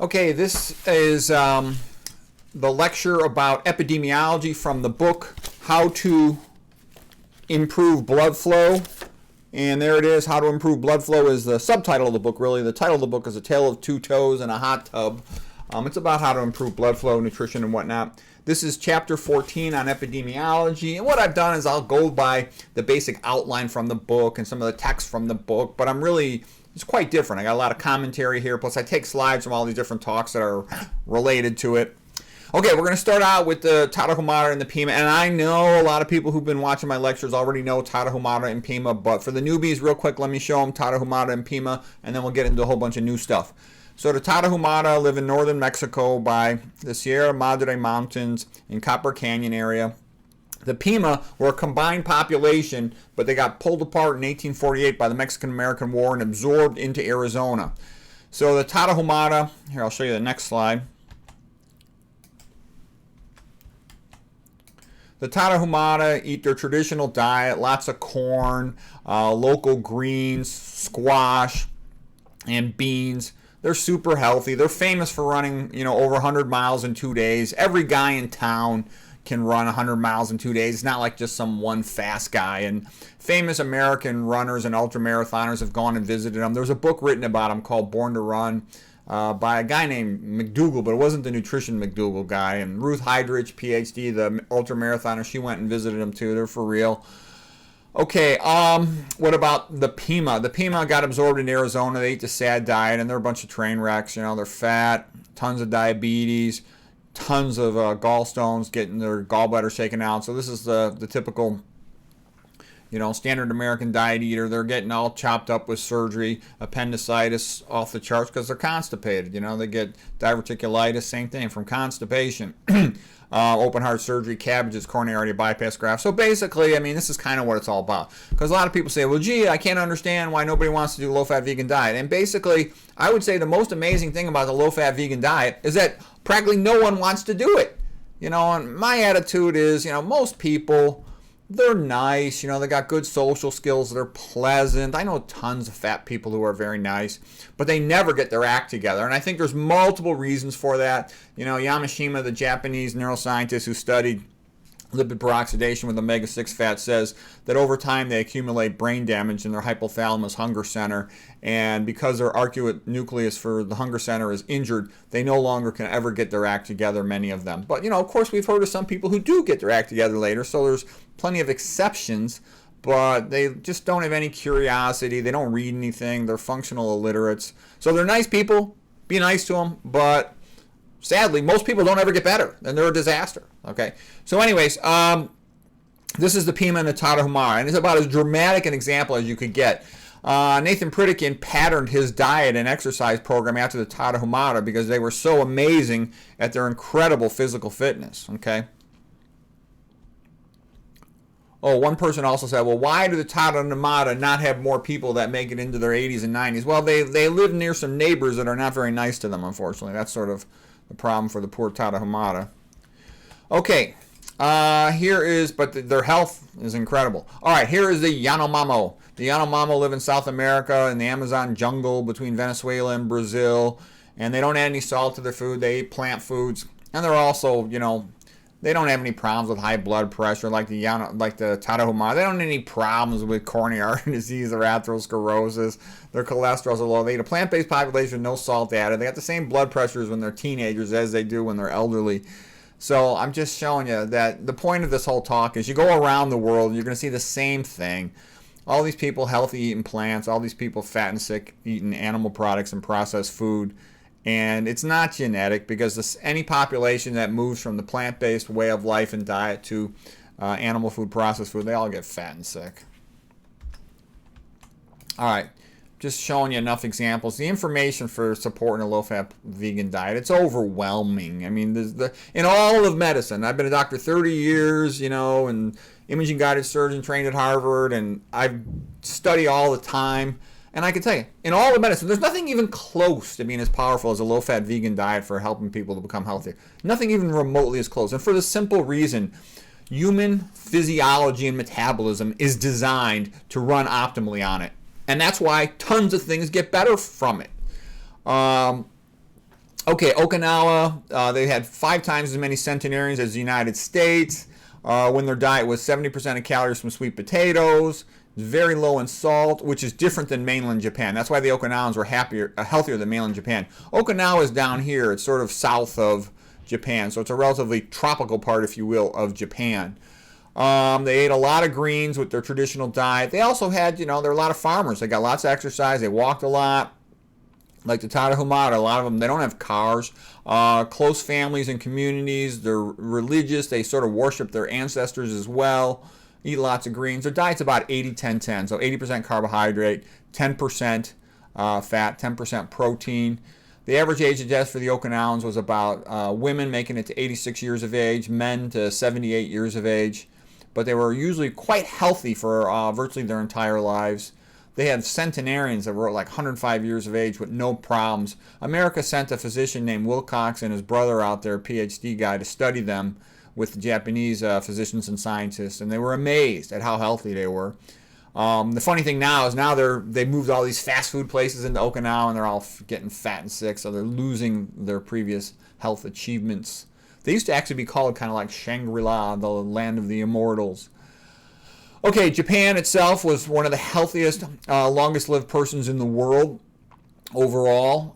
Okay, this is the lecture about epidemiology from the book How to Improve Blood Flow. And there it is, How to Improve Blood Flow is the subtitle of the book, really. The title of the book is A Tale of Two Toes and a Hot Tub. It's about how to improve blood flow, nutrition, and whatnot. This is chapter 14 on epidemiology. And what I've done is I'll go by the basic outline from the book and some of the text from the book, but it's quite different. I got a lot of commentary here, plus I take slides from all these different talks that are related to it. Okay, we're going to start out with the Tadahoma and the Pima, and I know a lot of people who've been watching my lectures already know Tadahoma and Pima, but for the newbies, real quick, let me show them Tadahoma and Pima, and then we'll get into a whole bunch of new stuff. So the Tadahoma live in northern Mexico by the Sierra Madre Mountains in Copper Canyon area. The Pima were a combined population, but they got pulled apart in 1848 by the Mexican-American War and absorbed into Arizona. So the Tadahoma, here I'll show you the next slide. The Tadahoma eat their traditional diet, lots of corn, local greens, squash, and beans. They're super healthy. They're famous for running, over 100 miles in 2 days. Every guy in town can run 100 miles in 2 days. It's not like just some one fast guy. And famous American runners and ultramarathoners have gone and visited them. There's a book written about them called Born to Run by a guy named McDougall, but it wasn't the nutrition McDougall guy. And Ruth Heidrich, PhD, the ultramarathoner, she went and visited them too. They're for real. Okay, what about the Pima? The Pima got absorbed in Arizona. They eat the sad diet, and they're a bunch of train wrecks. They're fat, tons of diabetes, tons of gallstones, getting their gallbladder shaken out. So this is the typical, standard American diet eater. They're getting all chopped up with surgery, appendicitis off the charts because they're constipated. They get diverticulitis, same thing from constipation. Open heart surgery, cabbages, coronary artery bypass graft. So basically, this is kind of what it's all about. Because a lot of people say, well, gee, I can't understand why nobody wants to do a low-fat vegan diet. And basically, I would say the most amazing thing about the low-fat vegan diet is that practically no one wants to do it. And my attitude is, most people, they're nice, they got good social skills, they're pleasant. I know tons of fat people who are very nice, but they never get their act together. And I think there's multiple reasons for that. Yamashima, the Japanese neuroscientist who studied lipid peroxidation with omega-6 fat, says that over time they accumulate brain damage in their hypothalamus hunger center, and because their arcuate nucleus for the hunger center is injured, they no longer can ever get their act together, many of them. But, of course, we've heard of some people who do get their act together later, so there's plenty of exceptions, but they just don't have any curiosity. They don't read anything. They're functional illiterates. So they're nice people. Be nice to them, but sadly, most people don't ever get better, and they're a disaster. Okay. So, anyways, this is the Pima and the Tadahoma, and it's about as dramatic an example as you could get. Nathan Pritikin patterned his diet and exercise program after the Tadahoma because they were so amazing at their incredible physical fitness. Okay. Oh, one person also said, well, why do the Tadahoma not have more people that make it into their 80s and 90s? Well, they live near some neighbors that are not very nice to them, unfortunately. That's sort of the problem for the poor Tadahoma. Okay, but their health is incredible. All right, here is the Yanomo. The Yanomo live in South America in the Amazon jungle between Venezuela and Brazil, and they don't add any salt to their food. They eat plant foods, and they're also, they don't have any problems with high blood pressure like the Tadahoma. They don't have any problems with coronary artery disease or atherosclerosis. Their cholesterol's low. They eat a plant-based population, no salt added. They got the same blood pressures when they're teenagers as they do when they're elderly. So I'm just showing you that the point of this whole talk is you go around the world, you're going to see the same thing. All these people healthy eating plants, all these people fat and sick eating animal products and processed food. And it's not genetic because any population that moves from the plant-based way of life and diet to animal food, processed food, they all get fat and sick. All right, just showing you enough examples. The information for supporting a low-fat vegan diet, it's overwhelming. In all of medicine, I've been a doctor 30 years, and imaging-guided surgeon trained at Harvard, and I study all the time. And I can tell you, in all of medicine, there's nothing even close to being as powerful as a low-fat vegan diet for helping people to become healthier. Nothing even remotely as close. And for the simple reason, human physiology and metabolism is designed to run optimally on it. And that's why tons of things get better from it. Okay, Okinawa, they had 5 times as many centenarians as the United States. When their diet was 70% of calories from sweet potatoes, very low in salt, which is different than mainland Japan. That's why the Okinawans were healthier than mainland Japan. Okinawa is down here. It's sort of south of Japan, so it's a relatively tropical part, if you will, of Japan. They ate a lot of greens with their traditional diet. They also had, there were a lot of farmers. They got lots of exercise. They walked a lot. Like the Tadahoma, a lot of them, they don't have cars. Close families and communities. They're religious. They sort of worship their ancestors as well. Eat lots of greens. Their diet's about 80-10-10. So 80% carbohydrate, 10% fat, 10% protein. The average age of death for the Okinawans was about women making it to 86 years of age, men to 78 years of age. But they were usually quite healthy for virtually their entire lives. They had centenarians that were like 105 years of age with no problems. America sent a physician named Wilcox and his brother out there, a PhD guy, to study them with the Japanese physicians and scientists, and they were amazed at how healthy they were. The funny thing now is they moved all these fast food places into Okinawa, and they're all getting fat and sick, so they're losing their previous health achievements. They used to actually be called kind of like Shangri-La, the land of the immortals. Okay, Japan itself was one of the healthiest, longest-lived persons in the world overall.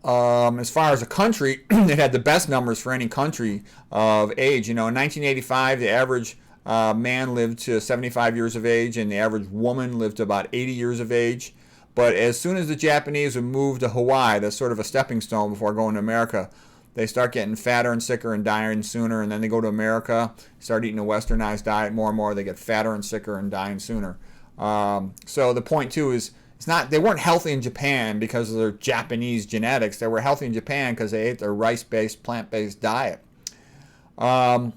As far as a country, it had the best numbers for any country of age. In 1985, the average man lived to 75 years of age, and the average woman lived to about 80 years of age. But as soon as the Japanese would move to Hawaii, that's sort of a stepping stone before going to America, they start getting fatter and sicker and dying sooner, and then they go to America, start eating a westernized diet more and more. They get fatter and sicker and dying sooner. So the point too is they weren't healthy in Japan because of their Japanese genetics. They were healthy in Japan because they ate their rice-based, plant-based diet. Another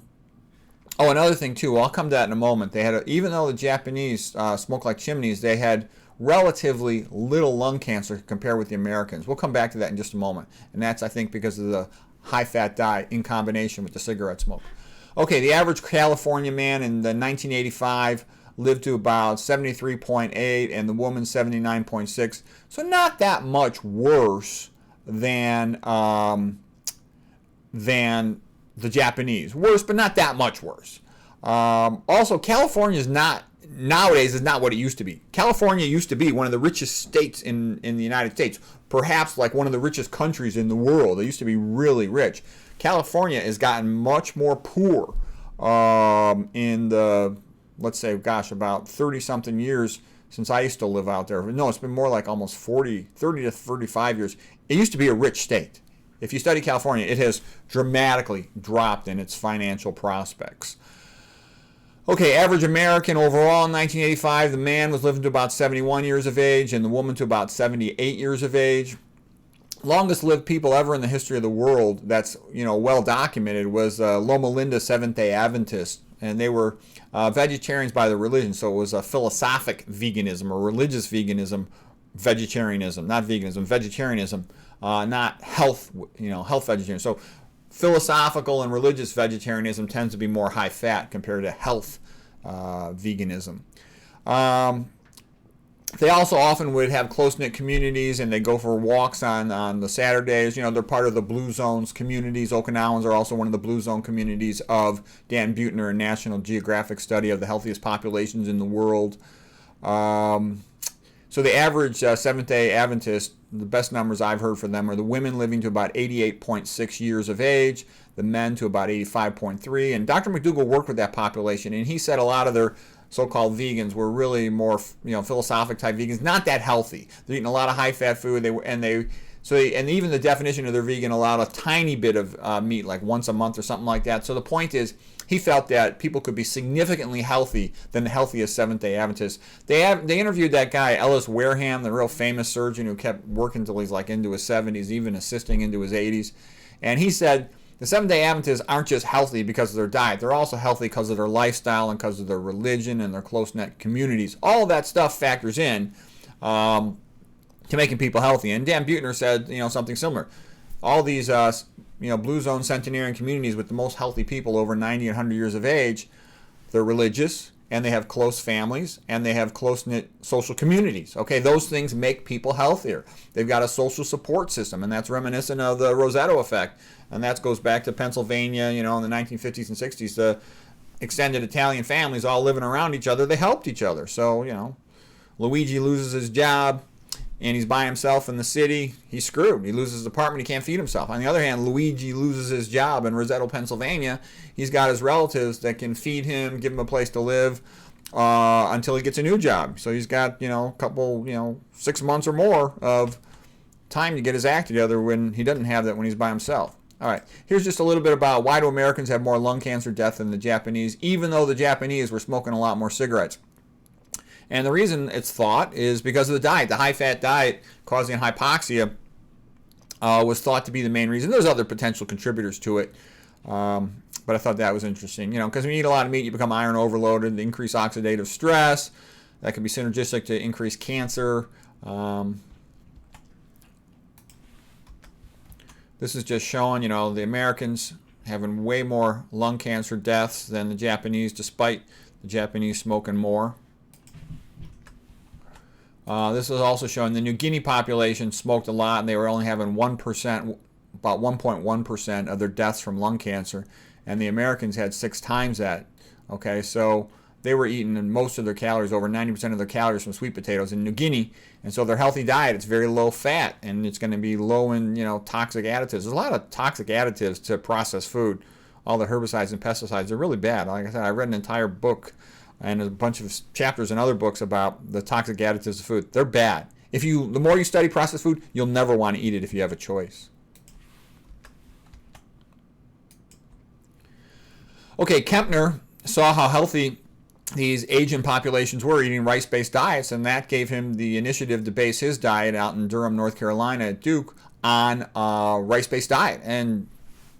thing too. I'll come to that in a moment. They had even though the Japanese smoke like chimneys, they had relatively little lung cancer compared with the Americans. We'll come back to that in just a moment. And that's, I think, because of the high-fat diet in combination with the cigarette smoke. Okay, the average California man in the 1985 lived to about 73.8 and the woman 79.6. So not that much worse than the Japanese. Worse, but not that much worse. Also, California nowadays is not what it used to be. California used to be one of the richest states in the United States, perhaps like one of the richest countries in the world. They used to be really rich. California has gotten much more poor in the, let's say, about 30-something years since I used to live out there. No, it's been more like almost 30 to 35 years. It used to be a rich state. If you study California, it has dramatically dropped in its financial prospects. Okay, average American overall in 1985, the man was living to about 71 years of age and the woman to about 78 years of age. Longest lived people ever in the history of the world that's well documented was Loma Linda Seventh-day Adventists, and they were vegetarians by their religion, so it was a philosophic veganism or religious veganism, vegetarianism, not veganism, vegetarianism, not health vegetarianism. So philosophical and religious vegetarianism tends to be more high fat compared to health veganism. They also often would have close-knit communities, and they go for walks on the Saturdays. They're part of the Blue Zones communities. Okinawans are also one of the Blue Zone communities of Dan Buettner and National Geographic study of the healthiest populations in the world. So the average Seventh-day Adventist, the best numbers I've heard for them are the women living to about 88.6 years of age, the men to about 85.3. And Dr. McDougall worked with that population, and he said a lot of their so-called vegans were really more, philosophic type vegans, not that healthy. They're eating a lot of high-fat food, and even the definition of their vegan allowed a tiny bit of meat, like once a month or something like that. So the point is, he felt that people could be significantly healthy than the healthiest Seventh-day Adventists. They interviewed that guy, Ellis Wareham, the real famous surgeon who kept working until he's like into his 70s, even assisting into his 80s. And he said, the Seventh-day Adventists aren't just healthy because of their diet. They're also healthy because of their lifestyle and because of their religion and their close-knit communities. All of that stuff factors in to making people healthy. And Dan Buettner said, something similar. All these, Blue Zone centenarian communities with the most healthy people over 90 and 100 years of age, they're religious and they have close families, and they have close-knit social communities. Okay, those things make people healthier. They've got a social support system, and that's reminiscent of the Rosetto effect. And that goes back to Pennsylvania, in the 1950s and 60s. The extended Italian families all living around each other, they helped each other. So, Luigi loses his job, and he's by himself in the city. He's screwed. He loses his apartment. He can't feed himself. On the other hand, Luigi loses his job in Rosetto, Pennsylvania. He's got his relatives that can feed him, give him a place to live until he gets a new job. So he's got, a couple, 6 months or more of time to get his act together when he doesn't have that when he's by himself. All right, here's just a little bit about why do Americans have more lung cancer death than the Japanese, even though the Japanese were smoking a lot more cigarettes. And the reason it's thought is because of the diet. The high-fat diet causing hypoxia was thought to be the main reason. There's other potential contributors to it, but I thought that was interesting. Because when you eat a lot of meat, you become iron overloaded, increase oxidative stress. That can be synergistic to increase cancer. This is just showing, the Americans having way more lung cancer deaths than the Japanese, despite the Japanese smoking more. This is also showing the New Guinea population smoked a lot, and they were only having 1%, about 1.1% of their deaths from lung cancer, and the Americans had 6 times that. Okay, so they were eating most of their calories, over 90% of their calories from sweet potatoes in New Guinea, and so their healthy diet, it's very low fat, and it's going to be low in, toxic additives. There's a lot of toxic additives to processed food. All the herbicides and pesticides are really bad. Like I said, I read an entire book and a bunch of chapters in other books about the toxic additives of food. They're bad. The more you study processed food, you'll never want to eat it if you have a choice. Okay, Kapner saw how healthy these Asian populations were eating rice-based diets, and that gave him the initiative to base his diet out in Durham, North Carolina at Duke on a rice-based diet. And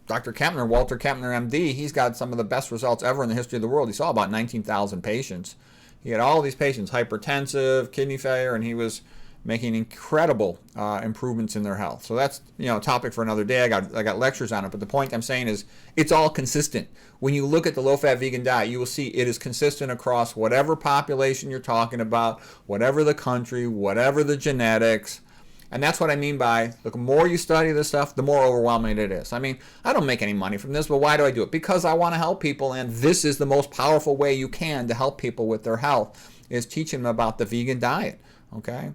Dr. Kapner, Walter Kapner, MD, he's got some of the best results ever in the history of the world. He saw about 19,000 patients. He had all these patients, hypertensive, kidney failure, and he was making incredible improvements in their health. So that's a topic for another day. I got lectures on it, but the point I'm saying is it's all consistent. When you look at the low-fat vegan diet, you will see it is consistent across whatever population you're talking about, whatever the country, whatever the genetics. And that's what I mean by the more you study this stuff, the more overwhelming it is. I mean, I don't make any money from this, but why do I do it? Because I want to help people, and this is the most powerful way you can to help people with their health, is teaching them about the vegan diet, okay?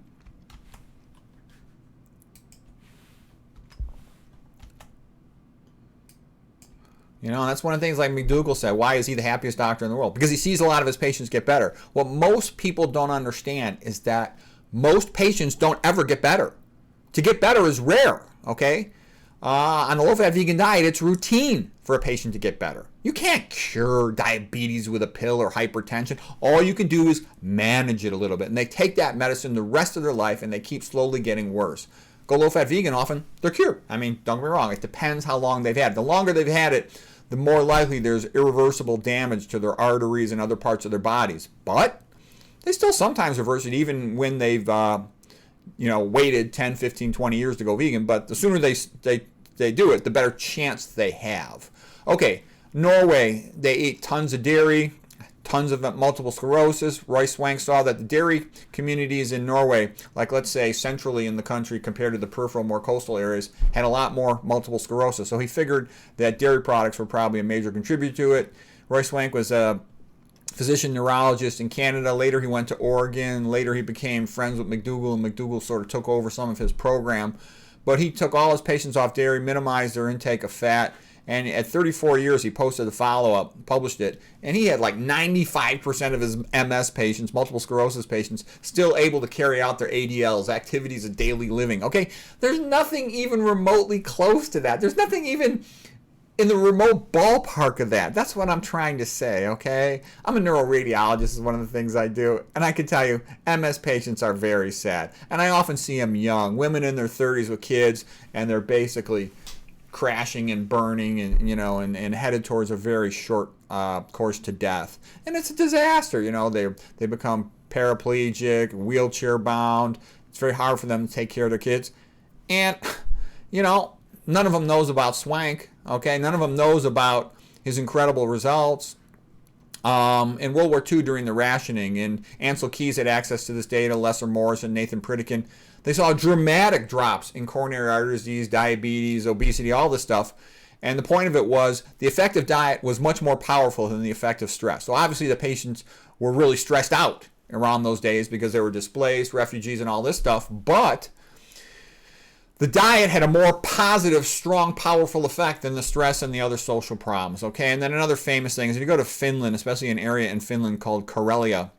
That's one of the things like McDougall said. Why is he the happiest doctor in the world? Because he sees a lot of his patients get better. What most people don't understand is that most patients don't ever get better. To get better is rare, okay? On a low-fat vegan diet, it's routine for a patient to get better. You can't cure diabetes with a pill or hypertension. All you can do is manage it a little bit. And they take that medicine the rest of their life, and they keep slowly getting worse. Go low-fat vegan, often they're cured. I mean, don't get me wrong. It depends how long they've had it. The longer they've had it, the more likely there's irreversible damage to their arteries and other parts of their bodies. But they still sometimes reverse it even when they've waited 10, 15, 20 years to go vegan. But the sooner they do it, the better chance they have. Okay, Norway, they eat tons of dairy, tons of multiple sclerosis. Roy Swank saw that the dairy communities in Norway, like let's say centrally in the country compared to the peripheral, more coastal areas, had a lot more multiple sclerosis. So he figured that dairy products were probably a major contributor to it. Roy Swank was a physician neurologist in Canada. Later he went to Oregon. Later he became friends with McDougall, and McDougall sort of took over some of his program. But he took all his patients off dairy, minimized their intake of fat, and at 34 years he posted a follow-up, published it, and he had like 95% of his MS patients, multiple sclerosis patients, still able to carry out their ADLs, activities of daily living. Okay, there's nothing even remotely close to that. There's nothing even in the remote ballpark of that. That's what I'm trying to say, okay? I'm a neuroradiologist, is one of the things I do, and I can tell you MS patients are very sad. And I often see them young, women in their 30s with kids, and they're basically crashing and burning and headed towards a very short course to death. And it's a disaster. They become paraplegic, wheelchair bound. It's very hard for them to take care of their kids. And, none of them knows about Swank. Okay, none of them knows about his incredible results. In World War II during the rationing, and Ansel Keys had access to this data, Lesser Morrison, Nathan Pritikin. They saw dramatic drops in coronary artery disease, diabetes, obesity, all this stuff. And the point of it was the effective diet was much more powerful than the effect of stress. So obviously the patients were really stressed out around those days because they were displaced, refugees, and all this stuff. But the diet had a more positive, strong, powerful effect than the stress and the other social problems. Okay, and then another famous thing is if you go to Finland, especially an area in Finland called Karelia,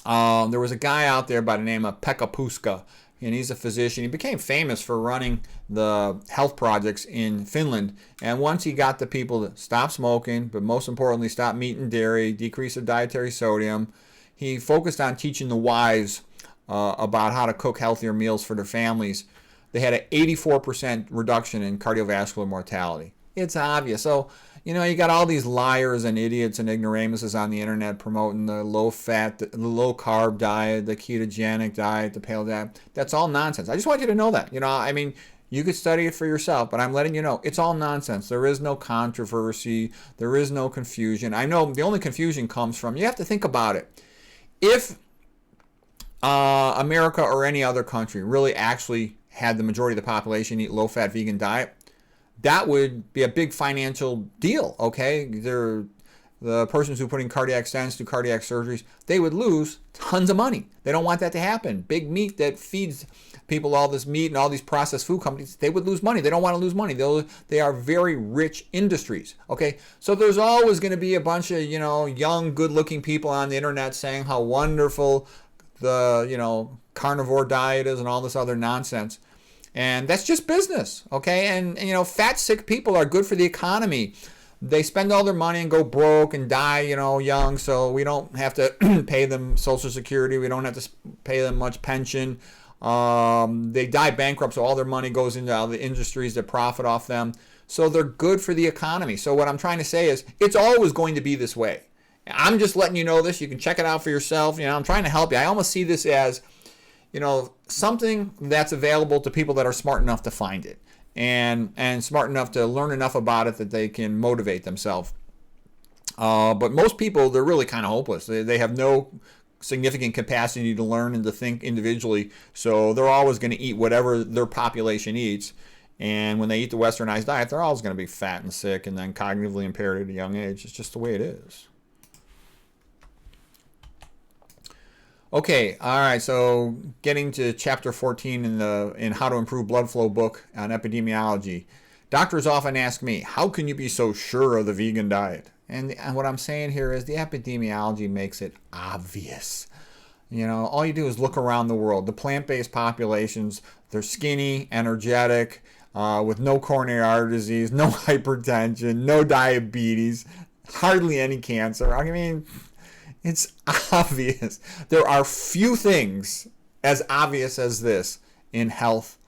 there was a guy out there by the name of Pekka Puska, and he's a physician. He became famous for running the health projects in Finland. And once he got the people to stop smoking, but most importantly, stop meat and dairy, decrease their dietary sodium, he focused on teaching the wives about how to cook healthier meals for their families. They had an 84% reduction in cardiovascular mortality. It's obvious. So, you know, you got all these liars and idiots and ignoramuses on the internet promoting the low-fat, the low-carb diet, the ketogenic diet, the paleo diet. That's all nonsense. I just want you to know that. You know, I mean, you could study it for yourself, but I'm letting you know it's all nonsense. There is no controversy. There is no confusion. I know the only confusion comes from, you have to think about it. If America or any other country really actually had the majority of the population eat low-fat vegan diet, that would be a big financial deal, okay? The persons who put in cardiac stents, do cardiac surgeries, they would lose tons of money. They don't want that to happen. Big meat that feeds people all this meat and all these processed food companies, they would lose money. They don't want to lose money. They are very rich industries, okay? So there's always going to be a bunch of, you know, young, good-looking people on the internet saying how wonderful the, you know, carnivore diet is and all this other nonsense. And that's just business, okay? And you know, fat, sick people are good for the economy. They spend all their money and go broke and die, you know, young, so we don't have to pay them Social Security. We don't have to pay them much pension. They die bankrupt, so all their money goes into all the industries that profit off them. So they're good for the economy. So what I'm trying to say is it's always going to be this way. I'm just letting you know this. You can check it out for yourself. You know, I'm trying to help you. I almost see this as, you know, something that's available to people that are smart enough to find it and smart enough to learn enough about it that they can motivate themselves. But most people, they're really kind of hopeless. They have no significant capacity to learn and to think individually, so they're always going to eat whatever their population eats. And when they eat the westernized diet, they're always going to be fat and sick and then cognitively impaired at a young age. It's just the way it is. Okay, all right, so getting to chapter 14 in How to Improve Blood Flow book on epidemiology. Doctors often ask me, how can you be so sure of the vegan diet? And what I'm saying here is the epidemiology makes it obvious. You know, all you do is look around the world. The plant-based populations, they're skinny, energetic, with no coronary artery disease, no hypertension, no diabetes, hardly any cancer. I mean, it's obvious. There are few things as obvious as this in health,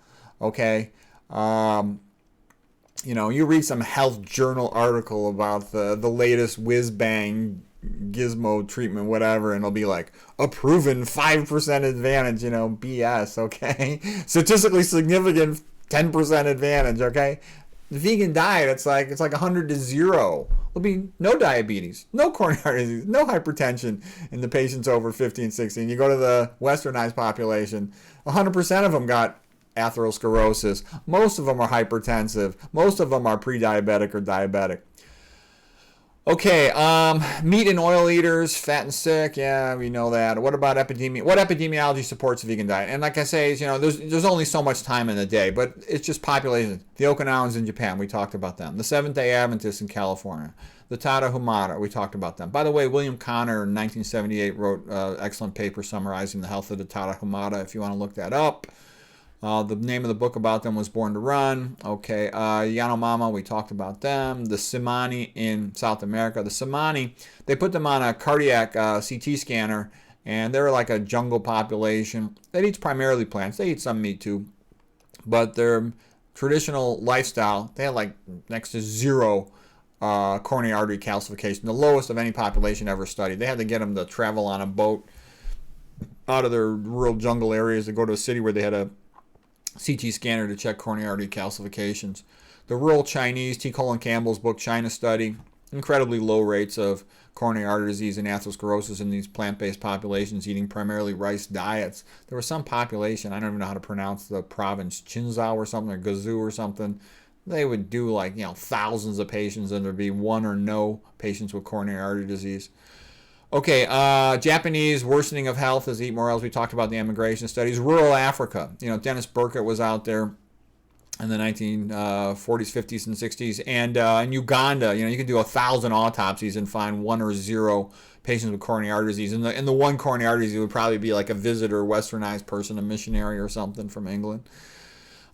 okay? You know, you read some health journal article about the latest whiz-bang gizmo treatment, whatever, and it'll be like, a proven 5% advantage, you know, BS, okay? Statistically significant 10% advantage, okay? The vegan diet, it's like 100 to 0. There'll be no diabetes, no coronary disease, no hypertension in the patients over 50 and 60. And you go to the westernized population, 100% of them got atherosclerosis. Most of them are hypertensive. Most of them are pre-diabetic or diabetic. Okay, meat and oil eaters, fat and sick, yeah, we know that. What about what epidemiology supports a vegan diet? And like I say, you know, there's only so much time in the day, but it's just population. The Okinawans in Japan, we talked about them. The Seventh-day Adventists in California. The Tadahoma, we talked about them. By the way, William Connor in 1978 wrote an excellent paper summarizing the health of the Tadahoma, if you want to look that up. The name of the book about them was Born to Run. Okay, Yanomo, we talked about them. The Tsimane in South America. The Tsimane, they put them on a cardiac CT scanner, and they're like a jungle population that eats primarily plants. They eat some meat too, but their traditional lifestyle, they had like next to 0 coronary artery calcification, the lowest of any population ever studied. They had to get them to travel on a boat out of their rural jungle areas to go to a city where they had a CT scanner to check coronary artery calcifications. The rural Chinese, T. Colin Campbell's book, China Study, incredibly low rates of coronary artery disease and atherosclerosis in these plant-based populations eating primarily rice diets. There was some population, I don't even know how to pronounce the province, Chinzhou or something, or Guizhou or something. They would do like, thousands of patients, and there'd be one or no patients with coronary artery disease. Okay, Japanese worsening of health as they eat more, as we talked about the emigration studies. Rural Africa, Dennis Burkitt was out there in the 1940s, 50s, and 60s. And in Uganda, you can do 1,000 autopsies and find 1 or 0 patients with coronary artery disease. And the one coronary artery disease would probably be like a visitor, westernized person, a missionary or something from England.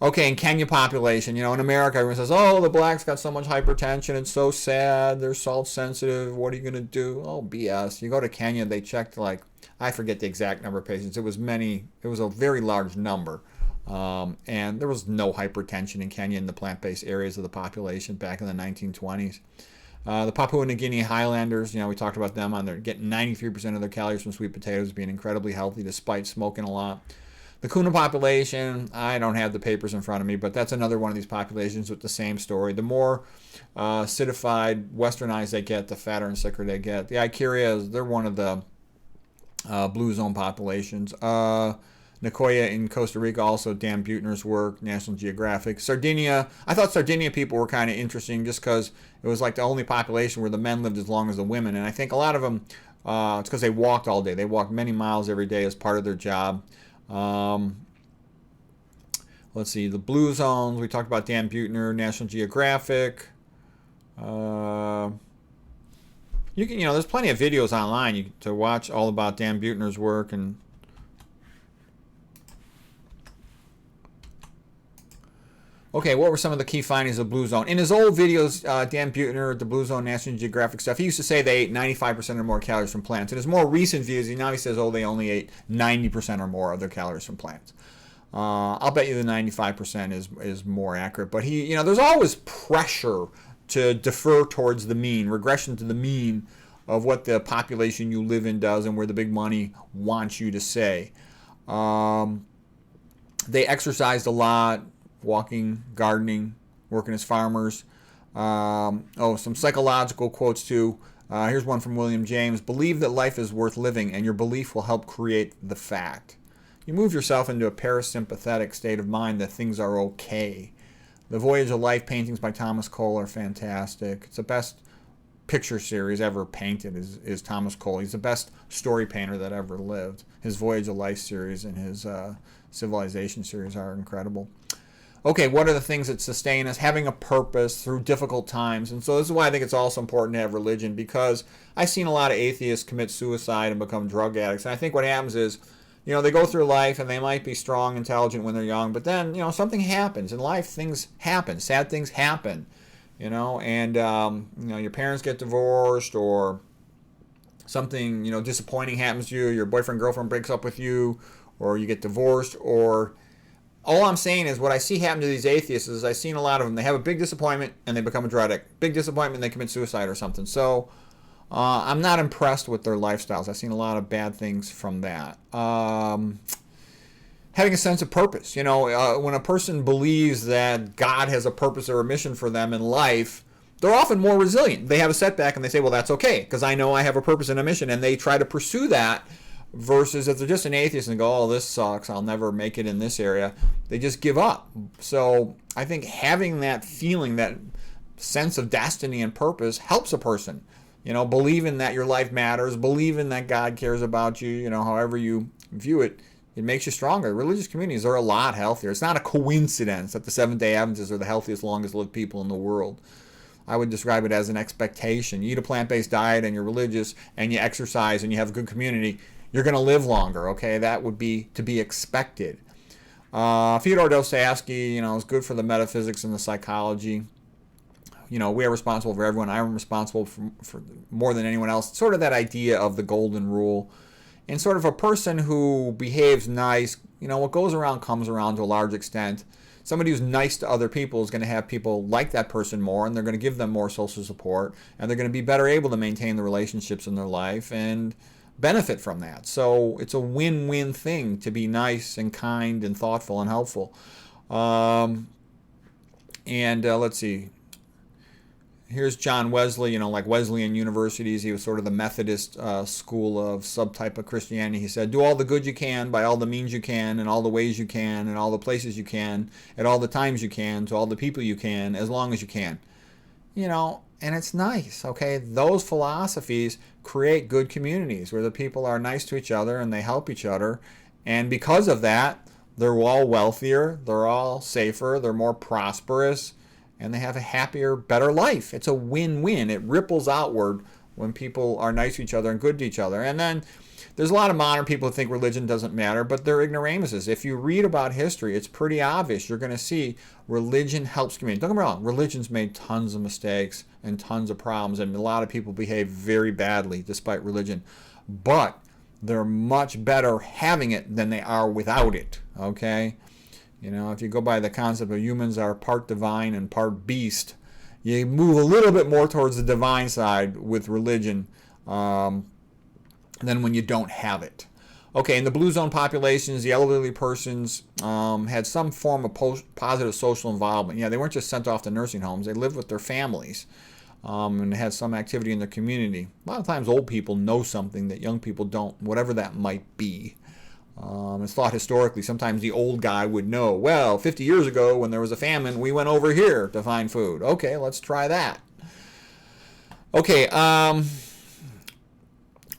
Okay, in Kenya population, in America, everyone says, oh, the blacks got so much hypertension. It's so sad. They're salt sensitive. What are you going to do? Oh, BS. You go to Kenya, they checked I forget the exact number of patients. It was a very large number. And there was no hypertension in Kenya in the plant-based areas of the population back in the 1920s. The Papua New Guinea Highlanders, we talked about them on there, getting 93% of their calories from sweet potatoes, being incredibly healthy despite smoking a lot. The Kuna population, I don't have the papers in front of me, but that's another one of these populations with the same story. The more acidified, westernized they get, the fatter and sicker they get. The Icarias, they're one of the blue zone populations. Nicoya in Costa Rica, also Dan Buettner's work, National Geographic. Sardinia, I thought Sardinia people were kind of interesting just because it was like the only population where the men lived as long as the women. And I think a lot of them, it's because they walked all day. They walked many miles every day as part of their job. Let's see, the blue zones, we talked about Dan Buettner, National Geographic. You can, there's plenty of videos online to watch all about Dan Buettner's work. And okay, what were some of the key findings of Blue Zone? In his old videos, Dan Buettner, the Blue Zone, National Geographic stuff, he used to say they ate 95% or more calories from plants. In his more recent views, now he says, they only ate 90% or more of their calories from plants. I'll bet you the 95% is more accurate. But there's always pressure to defer towards the mean, regression to the mean of what the population you live in does and where the big money wants you to say. They exercised a lot. Walking, gardening, working as farmers. Some psychological quotes too. Here's one from William James. Believe that life is worth living, and your belief will help create the fact. You move yourself into a parasympathetic state of mind that things are okay. The Voyage of Life paintings by Thomas Cole are fantastic. It's the best picture series ever painted is Thomas Cole. He's the best story painter that ever lived. His Voyage of Life series and his Civilization series are incredible. Okay, what are the things that sustain us? Having a purpose through difficult times. And so this is why I think it's also important to have religion, because I've seen a lot of atheists commit suicide and become drug addicts. And I think what happens is, they go through life and they might be strong, intelligent when they're young, but then, something happens. In life, things happen. Sad things happen, and, your parents get divorced, or something, disappointing happens to you. Your boyfriend, girlfriend breaks up with you, or you get divorced, or... All I'm saying is what I see happen to these atheists is I've seen a lot of them. They have a big disappointment and they become a drug addict. Big disappointment and they commit suicide or something. So I'm not impressed with their lifestyles. I've seen a lot of bad things from that. Having a sense of purpose. When a person believes that God has a purpose or a mission for them in life, they're often more resilient. They have a setback and they say, well, that's okay because I know I have a purpose and a mission, and they try to pursue that. Versus if they're just an atheist and go, oh, this sucks, I'll never make it in this area, they just give up. So I think having that feeling, that sense of destiny and purpose helps a person. Believing that your life matters, believing that God cares about you, however you view it, it makes you stronger. Religious communities are a lot healthier. It's not a coincidence that the Seventh-day Adventists are the healthiest, longest lived people in the world. I would describe it as an expectation. You eat a plant-based diet and you're religious and you exercise and you have a good community, you're going to live longer, okay? That would be to be expected. Fyodor Dostoevsky, is good for the metaphysics and the psychology. We are responsible for everyone. I'm responsible for more than anyone else. Sort of that idea of the golden rule. And sort of a person who behaves nice, what goes around comes around to a large extent. Somebody who's nice to other people is going to have people like that person more, and they're going to give them more social support, and they're going to be better able to maintain the relationships in their life and benefit from that. So it's a win-win thing to be nice and kind and thoughtful and helpful. Let's see. Here's John Wesley, like Wesleyan universities. He was sort of the Methodist school of subtype of Christianity. He said, do all the good you can by all the means you can, in all the ways you can, in all the places you can, at all the times you can, to all the people you can, as long as you can. And it's nice, okay? Those philosophies create good communities where the people are nice to each other and they help each other. And because of that, they're all wealthier, they're all safer, they're more prosperous, and they have a happier, better life. It's a win-win. It ripples outward when people are nice to each other and good to each other. And then there's a lot of modern people who think religion doesn't matter, but they're ignoramuses. If you read about history, it's pretty obvious. You're going to see religion helps community. Don't get me wrong, religion's made tons of mistakes and tons of problems, and a lot of people behave very badly despite religion. But they're much better having it than they are without it, okay? If you go by the concept of humans are part divine and part beast, you move a little bit more towards the divine side with religion than when you don't have it. Okay, in the blue zone populations, the elderly persons had some form of positive social involvement. Yeah, they weren't just sent off to nursing homes. They lived with their families and had some activity in their community. A lot of times old people know something that young people don't, whatever that might be. It's thought historically, sometimes the old guy would know, well, 50 years ago when there was a famine, we went over here to find food. Okay, let's try that. Okay,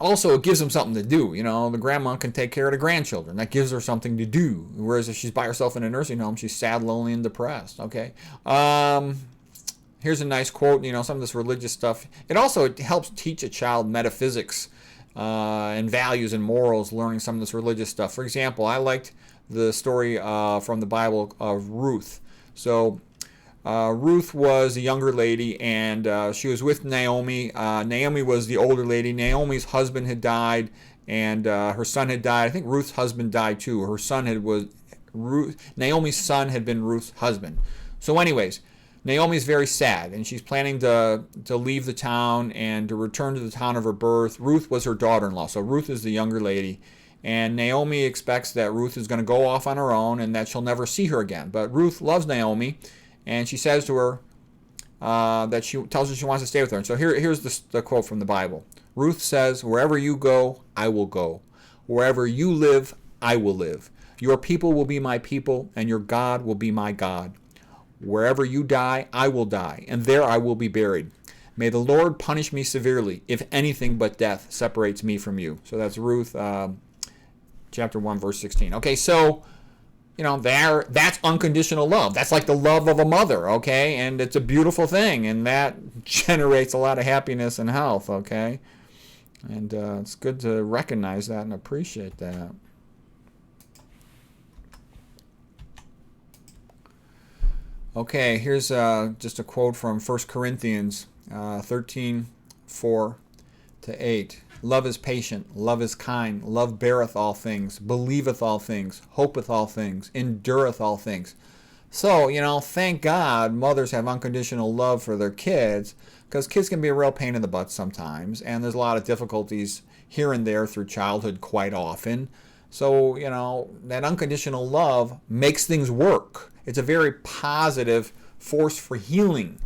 also it gives them something to do. The grandma can take care of the grandchildren. That gives her something to do. Whereas if she's by herself in a nursing home, she's sad, lonely, and depressed. Okay. Here's a nice quote, some of this religious stuff. It also helps teach a child metaphysics and values and morals, learning some of this religious stuff. For example, I liked the story from the Bible of Ruth. So Ruth was a younger lady, and she was with Naomi. Naomi was the older lady. Naomi's husband had died, and her son had died. I think Ruth's husband died too. Naomi's son had been Ruth's husband. So anyways, Naomi's very sad, and she's planning to leave the town and to return to the town of her birth. Ruth was her daughter-in-law, so Ruth is the younger lady. And Naomi expects that Ruth is going to go off on her own and that she'll never see her again. But Ruth loves Naomi, and she says to her that she tells her she wants to stay with her. And so here's the quote from the Bible. Ruth says, "Wherever you go, I will go. Wherever you live, I will live. Your people will be my people, and your God will be my God. Wherever you die, I will die, and there I will be buried. May the Lord punish me severely, if anything but death separates me from you." So that's Ruth chapter 1, verse 16. Okay, so, that's unconditional love. That's like the love of a mother, okay? And it's a beautiful thing, and that generates a lot of happiness and health, okay? And it's good to recognize that and appreciate that. Okay, here's just a quote from 1 Corinthians 13:4-8. Love is patient, love is kind, love beareth all things, believeth all things, hopeth all things, endureth all things. So, thank God mothers have unconditional love for their kids, because kids can be a real pain in the butt sometimes, and there's a lot of difficulties here and there through childhood quite often. So, that unconditional love makes things work. It's a very positive force for healing.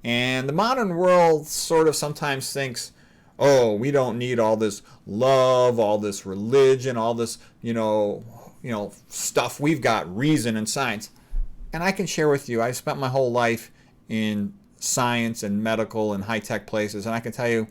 And the modern world sort of sometimes thinks, oh, we don't need all this love, all this religion, all this, stuff. We've got reason and science. And I can share with you, I spent my whole life in science and medical and high-tech places, and I can tell you,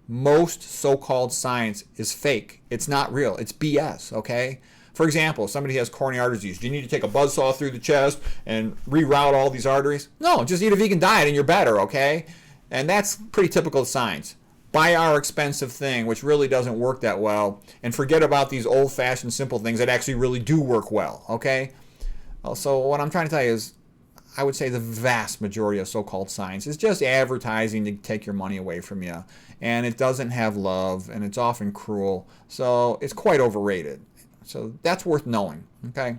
most so-called science is fake. It's not real. It's BS, okay? For example, if somebody has coronary artery disease, do you need to take a buzzsaw through the chest and reroute all these arteries? No, just eat a vegan diet and you're better, okay? And that's pretty typical of science. Buy our expensive thing, which really doesn't work that well, and forget about these old-fashioned simple things that actually really do work well, okay? So what I'm trying to tell you is, I would say the vast majority of so-called science is just advertising to take your money away from you. And it doesn't have love, and it's often cruel. So it's quite overrated. So that's worth knowing, okay?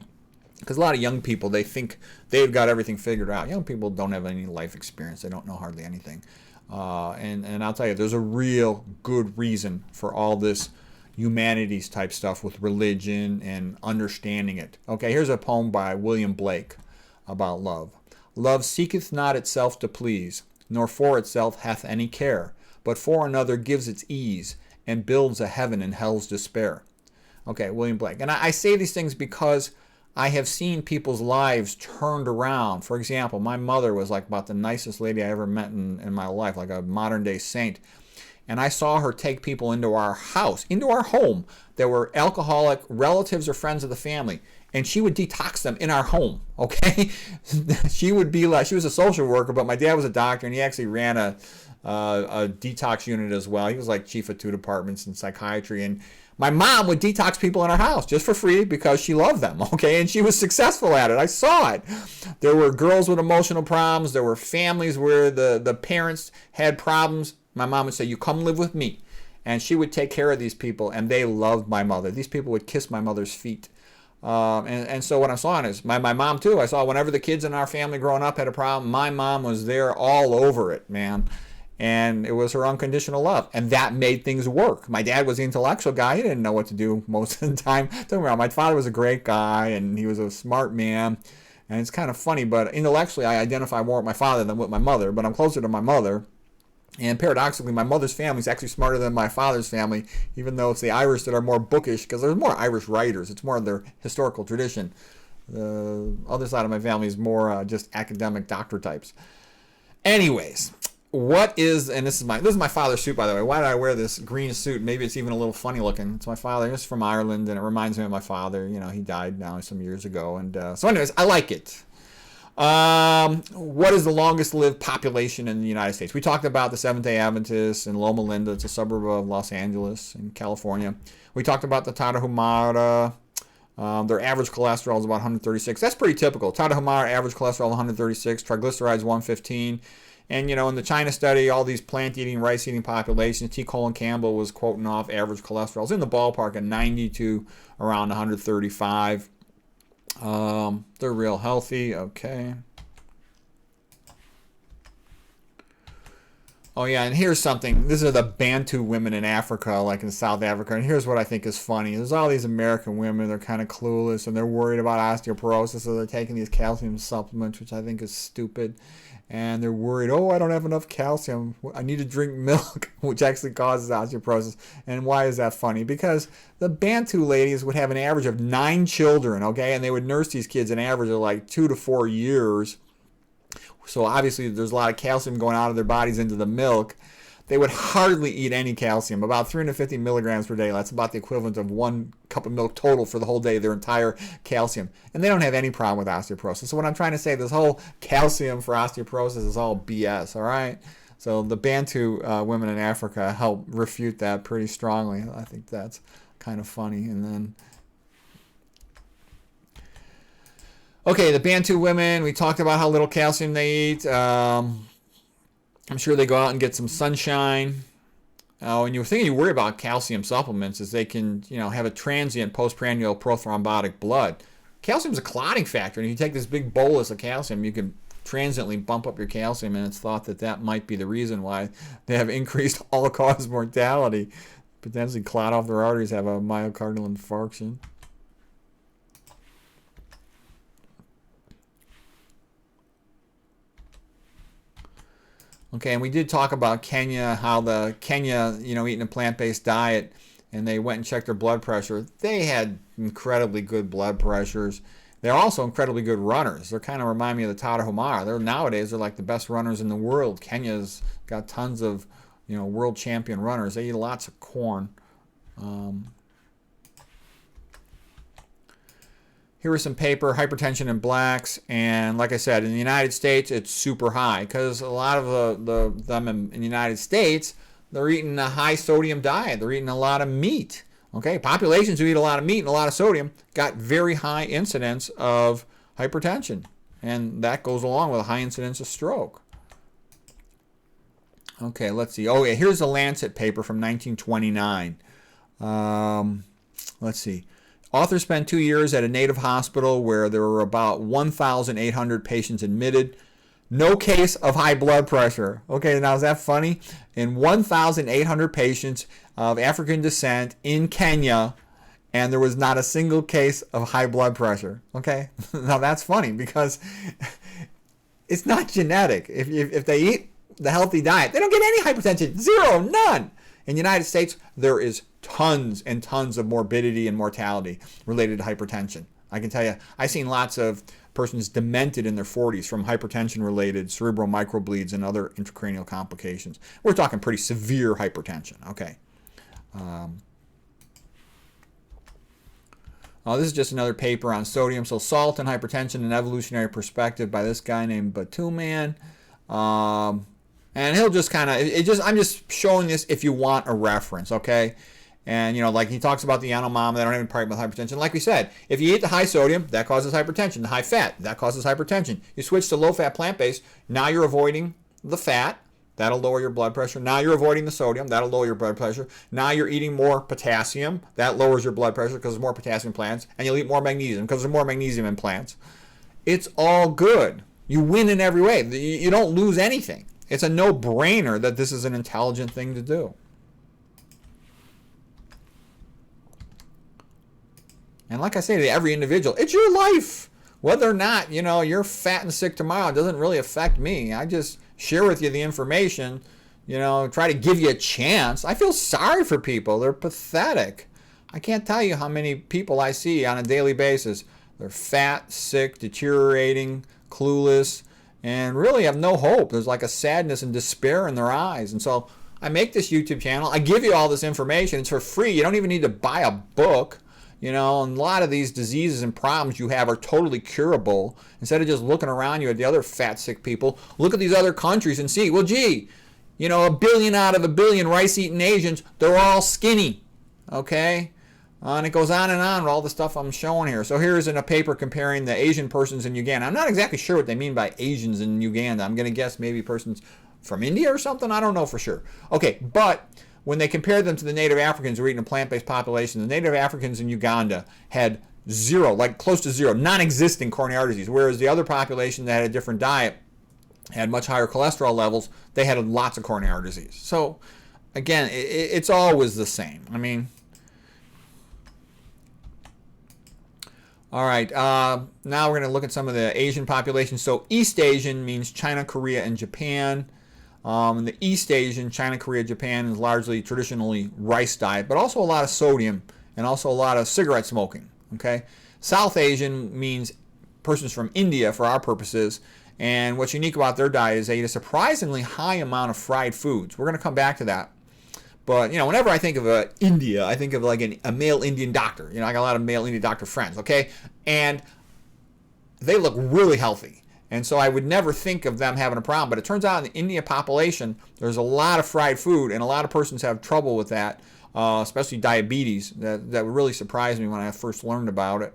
Because a lot of young people, they think they've got everything figured out. Young people don't have any life experience. They don't know hardly anything. And I'll tell you, there's a real good reason for all this humanities type stuff with religion and understanding it. Okay, here's a poem by William Blake about love. Love seeketh not itself to please, nor for itself hath any care, but for another gives its ease, and builds a heaven in hell's despair. Okay, William Blake. And I say these things because I have seen people's lives turned around. For example, my mother was like about the nicest lady I ever met in my life, like a modern day saint. And I saw her take people into our house, into our home, that were alcoholic relatives or friends of the family. And she would detox them in our home, okay? She would be like, she was a social worker, but my dad was a doctor, and he actually ran a detox unit as well. He was like chief of 2 departments in psychiatry. And my mom would detox people in our house just for free because she loved them, okay? And she was successful at it. I saw it. There were girls with emotional problems. There were families where the parents had problems. My mom would say, you come live with me. And she would take care of these people, and they loved my mother. These people would kiss my mother's feet. And so what I'm saying is, my mom too, I saw whenever the kids in our family growing up had a problem, my mom was there all over it, man. And it was her unconditional love. And that made things work. My dad was the intellectual guy. He didn't know what to do most of the time. Don't get me wrong, my father was a great guy, and he was a smart man. And it's kind of funny, but intellectually I identify more with my father than with my mother, but I'm closer to my mother. And paradoxically, my mother's family is actually smarter than my father's family, even though it's the Irish that are more bookish, because there's more Irish writers. It's more of their historical tradition. The other side of my family is more just academic doctor types. Anyways, what is, and this is my father's suit, by the way. Why did I wear this green suit? Maybe it's even a little funny looking. It's my father. It's from Ireland, and it reminds me of my father. You know, he died now some years ago. And so anyways, I like it. What is the longest lived population in the United States? We talked about the Seventh-day Adventists in Loma Linda. It's a suburb of Los Angeles in California. We talked about the Tadahoma. Their average cholesterol is about 136. That's pretty typical. Tadahoma average cholesterol 136, triglycerides 115. And, you know, in the China study, all these plant-eating, rice-eating populations, T. Colin Campbell was quoting off average cholesterol. It's in the ballpark of 90 to around 135. They're real healthy. Okay. Oh yeah, and here's something. These are the Bantu women in Africa, like in South Africa. And here's what I think is funny. There's all these American women. They're kind of clueless, and they're worried about osteoporosis, so they're taking these calcium supplements, which I think is stupid. And they're worried, oh, I don't have enough calcium. I need to drink milk, which actually causes osteoporosis. And why is that funny? Because the Bantu ladies would have an average of 9 children, okay? And they would nurse these kids an average of like 2 to 4 years. So obviously there's a lot of calcium going out of their bodies into the milk. They would hardly eat any calcium, about 350 milligrams per day. That's about the equivalent of 1 cup of milk total for the whole day, their entire calcium. And they don't have any problem with osteoporosis. So what I'm trying to say, this whole calcium for osteoporosis is all BS, all right? So the Bantu women in Africa help refute that pretty strongly. I think that's kind of funny. And then, okay, the Bantu women, we talked about how little calcium they eat. I'm sure they go out and get some sunshine. And the thing you worry about calcium supplements is they can, you know, have a transient postprandial prothrombotic blood. Calcium is a clotting factor, and if you take this big bolus of calcium, you can transiently bump up your calcium, and it's thought that that might be the reason why they have increased all-cause mortality, potentially clot off their arteries, have a myocardial infarction. Okay, and we did talk about Kenya, how the Kenya, you know, eating a plant-based diet, and they went and checked their blood pressure. They had incredibly good blood pressures. They're also incredibly good runners. They kind of remind me of the Tadahoma. Nowadays, they're like the best runners in the world. Kenya's got tons of, you know, world champion runners. They eat lots of corn. Here is some paper, hypertension in blacks, and like I said, in the United States, it's super high because a lot of them in the United States, they're eating a high sodium diet. They're eating a lot of meat. Okay, populations who eat a lot of meat and a lot of sodium got very high incidence of hypertension, and that goes along with a high incidence of stroke. Okay, let's see. Oh yeah, here's a Lancet paper from 1929. Let's see. Authors spent 2 years at a native hospital where there were about 1,800 patients admitted. No case of high blood pressure. Okay, now is that funny? In 1,800 patients of African descent in Kenya, and there was not a single case of high blood pressure. Okay, now that's funny because it's not genetic. If they eat the healthy diet, they don't get any hypertension. Zero, none. In the United States, there is tons and tons of morbidity and mortality related to hypertension. I can tell you, I've seen lots of persons demented in their 40s from hypertension-related cerebral microbleeds and other intracranial complications. We're talking pretty severe hypertension, okay? This is just another paper on sodium. So salt and hypertension, an evolutionary perspective by this guy named Bantu Women. And he'll just kind of, I'm just showing this if you want a reference, okay? And, like he talks about the Yanomo, they don't have any problem with hypertension. Like we said, if you eat the high sodium, that causes hypertension. The high fat, that causes hypertension. You switch to low-fat plant-based, now you're avoiding the fat. That'll lower your blood pressure. Now you're avoiding the sodium. That'll lower your blood pressure. Now you're eating more potassium. That lowers your blood pressure because there's more potassium in plants. And you'll eat more magnesium because there's more magnesium in plants. It's all good. You win in every way. You don't lose anything. It's a no-brainer that this is an intelligent thing to do. And like I say to every individual, it's your life. Whether or not, you're fat and sick tomorrow, it doesn't really affect me. I just share with you the information, try to give you a chance. I feel sorry for people. They're pathetic. I can't tell you how many people I see on a daily basis. They're fat, sick, deteriorating, clueless, and really have no hope. There's like a sadness and despair in their eyes. And so I make this YouTube channel. I give you all this information. It's for free. You don't even need to buy a book. And a lot of these diseases and problems you have are totally curable. Instead of just looking around you at the other fat, sick people, look at these other countries and see, well, gee, 1 billion out of 1 billion rice-eating Asians, they're all skinny, okay? And it goes on and on with all the stuff I'm showing here. So here's in a paper comparing the Asian persons in Uganda. I'm not exactly sure what they mean by Asians in Uganda. I'm going to guess maybe persons from India or something. I don't know for sure. Okay, but when they compared them to the native Africans who were eating a plant-based population, the native Africans in Uganda had zero, like close to zero, non-existing coronary artery disease, whereas the other population that had a different diet had much higher cholesterol levels. They had lots of coronary artery disease. So, again, it's always the same. All right, now we're going to look at some of the Asian populations. So East Asian means China, Korea, and Japan. The East Asian, China, Korea, Japan is largely traditionally rice diet, but also a lot of sodium and also a lot of cigarette smoking. Okay, South Asian means persons from India for our purposes, and what's unique about their diet is they eat a surprisingly high amount of fried foods. We're going to come back to that. But, whenever I think of India, I think of like a male Indian doctor. I got a lot of male Indian doctor friends, okay? And they look really healthy. And so I would never think of them having a problem. But it turns out in the India population, there's a lot of fried food, and a lot of persons have trouble with that, especially diabetes. That would really surprise me when I first learned about it.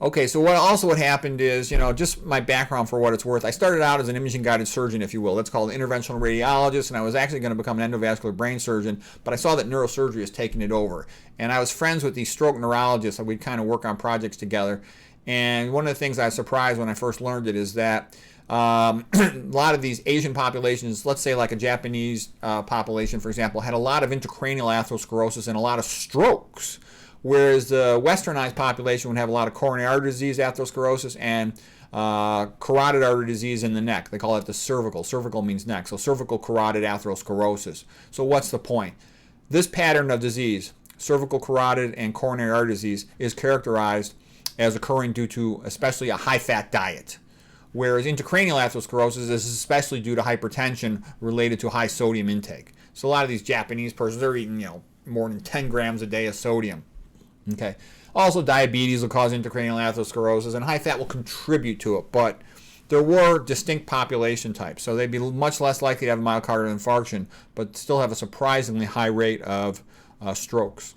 Okay, so what happened is, just my background for what it's worth. I started out as an imaging-guided surgeon, if you will. That's called an interventional radiologist, and I was actually going to become an endovascular brain surgeon, but I saw that neurosurgery is taking it over. And I was friends with these stroke neurologists, and we'd kind of work on projects together. And one of the things I was surprised when I first learned it is that a lot of these Asian populations, let's say like a Japanese population, for example, had a lot of intracranial atherosclerosis and a lot of strokes. Whereas the westernized population would have a lot of coronary artery disease, atherosclerosis, and carotid artery disease in the neck. They call it the cervical. Cervical means neck. So cervical carotid atherosclerosis. So what's the point? This pattern of disease, cervical carotid and coronary artery disease, is characterized as occurring due to especially a high-fat diet. Whereas intracranial atherosclerosis is especially due to hypertension related to high sodium intake. So a lot of these Japanese persons are eating, more than 10 grams a day of sodium. Okay. Also, diabetes will cause intracranial atherosclerosis, and high fat will contribute to it. But there were distinct population types, so they'd be much less likely to have a myocardial infarction, but still have a surprisingly high rate of strokes.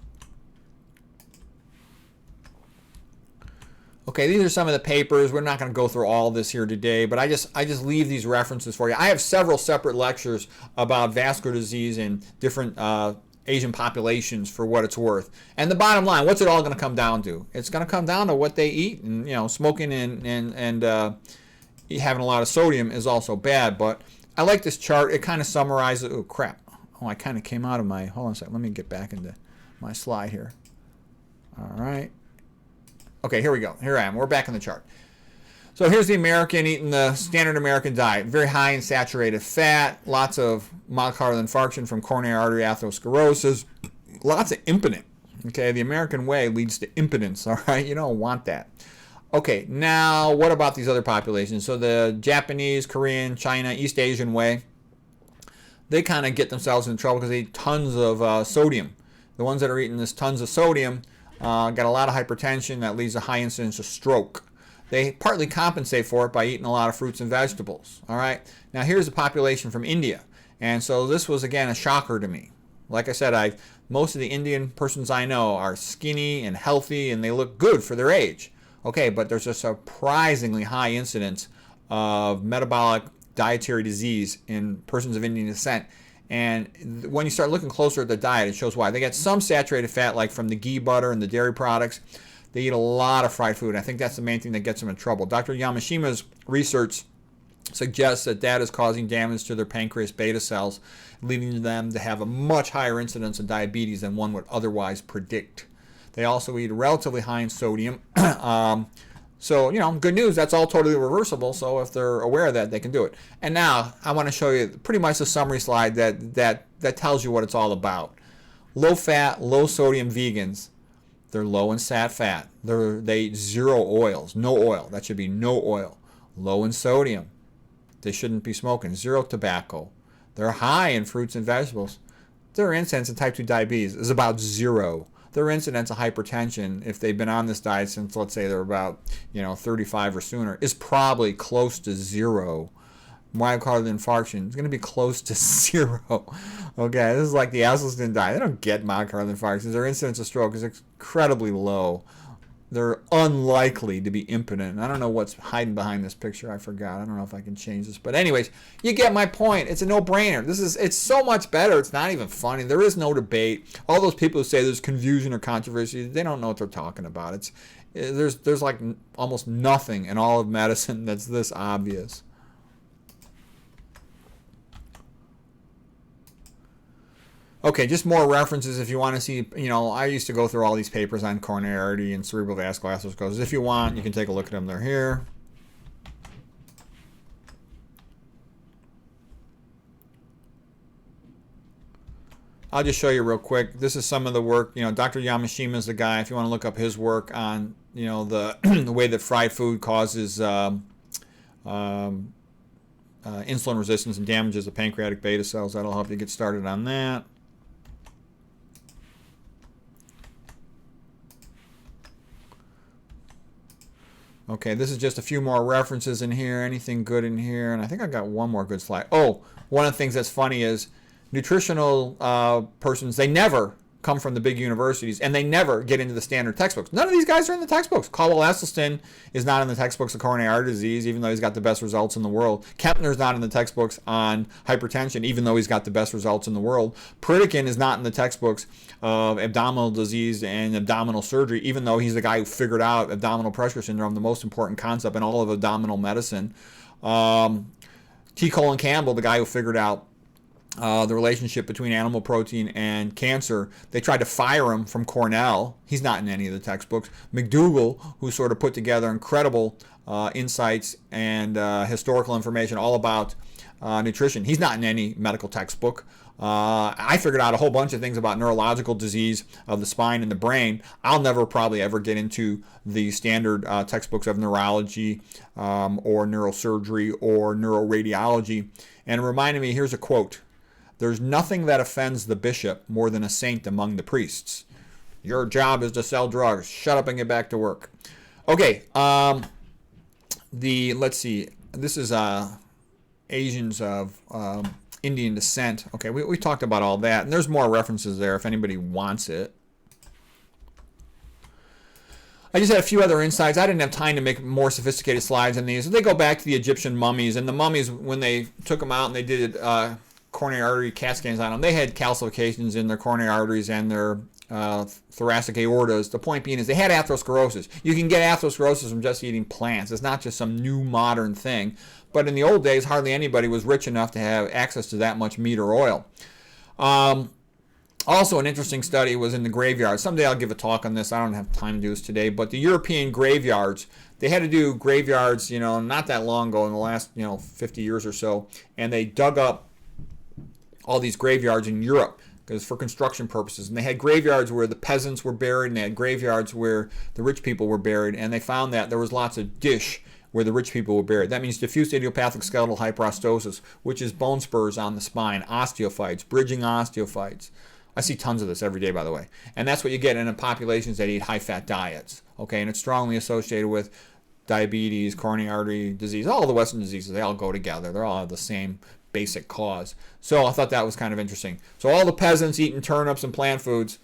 Okay, these are some of the papers. We're not going to go through all this here today, but I just leave these references for you. I have several separate lectures about vascular disease in different Asian populations for what it's worth. And the bottom line, what's it all going to come down to? It's going to come down to what they eat, and smoking and having a lot of sodium is also bad. But I like this chart. It kind of summarizes. Oh crap! Oh, I kind of came out of my. Hold on a second. Let me get back into my slide here. All right. Okay, here we go. Here I am. We're back in the chart. So here's the American eating the standard American diet. Very high in saturated fat, lots of myocardial infarction from coronary artery atherosclerosis, lots of impotence. Okay, the American way leads to impotence, all right? You don't want that. Okay, now what about these other populations? So the Japanese, Korean, China, East Asian way, they kind of get themselves in trouble because they eat tons of sodium. The ones that are eating this tons of sodium got a lot of hypertension that leads to high incidence of stroke. They partly compensate for it by eating a lot of fruits and vegetables. All right. Now here's the population from India, and so this was again a shocker to me. Like I said, most of the Indian persons I know are skinny and healthy, and they look good for their age. Okay, but there's a surprisingly high incidence of metabolic dietary disease in persons of Indian descent. And when you start looking closer at the diet, it shows why. They get some saturated fat, like from the ghee butter and the dairy products. They eat a lot of fried food. I think that's the main thing that gets them in trouble. Dr. Yamashima's research suggests that that is causing damage to their pancreas beta cells, leading them to have a much higher incidence of diabetes than one would otherwise predict. They also eat relatively high in sodium. So, good news, that's all totally reversible. So if they're aware of that, they can do it. And now I want to show you pretty much a summary slide that tells you what it's all about. Low fat, low sodium vegans. They're low in sat fat. They eat zero oils, no oil. That should be no oil. Low in sodium. They shouldn't be smoking. Zero tobacco. They're high in fruits and vegetables. Their incidence of type 2 diabetes is about zero. Their incidence of hypertension, if they've been on this diet since, let's say, they're about 35 or sooner, is probably close to zero. Myocardial infarction is going to be close to zero. Okay, this is like the Esselstyn diet. They don't get myocardial infarctions. Their incidence of stroke is incredibly low. They're unlikely to be impotent. I don't know what's hiding behind this picture. I forgot. I don't know if I can change this. But anyways, you get my point. It's a no-brainer. It's so much better. It's not even funny. There is no debate. All those people who say there's confusion or controversy, they don't know what they're talking about. There's like almost nothing in all of medicine that's this obvious. Okay, just more references if you want to see, I used to go through all these papers on coronary artery and cerebral vascular atherosclerosis. If you want, you can take a look at them. They're here. I'll just show you real quick. This is some of the work. Dr. Yamashima is the guy. If you want to look up his work on, the the way that fried food causes insulin resistance and damages the pancreatic beta cells, that'll help you get started on that. Okay, this is just a few more references in here. Anything good in here? And I think I got one more good slide. Oh, one of the things that's funny is nutritional persons, they never come from the big universities, and they never get into the standard textbooks. None of these guys are in the textbooks. Caldwell Esselstyn is not in the textbooks of coronary artery disease, even though he's got the best results in the world. Kapner's not in the textbooks on hypertension, even though he's got the best results in the world. Pritikin is not in the textbooks of abdominal disease and abdominal surgery, even though he's the guy who figured out abdominal pressure syndrome, the most important concept in all of abdominal medicine. T. Colin Campbell, the guy who figured out the relationship between animal protein and cancer. They tried to fire him from Cornell. He's not in any of the textbooks. McDougall, who sort of put together incredible insights and historical information all about nutrition. He's not in any medical textbook. I figured out a whole bunch of things about neurological disease of the spine and the brain. I'll never probably ever get into the standard textbooks of neurology or neurosurgery or neuroradiology. And it reminded me, here's a quote. There's nothing that offends the bishop more than a saint among the priests. Your job is to sell drugs. Shut up and get back to work. Okay, let's see. This is Asians of Indian descent. Okay, we talked about all that, and there's more references there if anybody wants it. I just had a few other insights. I didn't have time to make more sophisticated slides than these. They go back to the Egyptian mummies, and the mummies, when they took them out and they did coronary artery CAT scans on them, they had calcifications in their coronary arteries and their thoracic aortas. The point being is they had atherosclerosis. You can get atherosclerosis from just eating plants. It's not just some new modern thing. But in the old days, hardly anybody was rich enough to have access to that much meat or oil. Also, an interesting study was in the graveyards. Someday I'll give a talk on this. I don't have time to do this today. But the European graveyards, they had to do graveyards, not that long ago, in the last, 50 years or so. And they dug up all these graveyards in Europe because for construction purposes. And they had graveyards where the peasants were buried, and they had graveyards where the rich people were buried. And they found that there was lots of dish where the rich people were buried. That means diffuse idiopathic skeletal hyperostosis, which is bone spurs on the spine, osteophytes, bridging osteophytes. I see tons of this every day, by the way. And that's what you get in populations that eat high-fat diets. Okay, and it's strongly associated with diabetes, coronary artery disease, all the Western diseases. They all go together. They all have the same basic cause. So I thought that was kind of interesting. So all the peasants eating turnips and plant foods,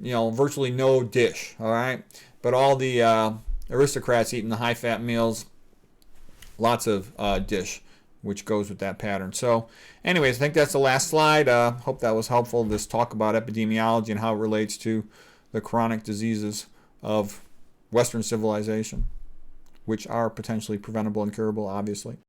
virtually no dish, all right? But all the aristocrats eating the high-fat meals, lots of dish, which goes with that pattern. So anyways, I think that's the last slide. Hope that was helpful, this talk about epidemiology and how it relates to the chronic diseases of Western civilization, which are potentially preventable and curable, obviously.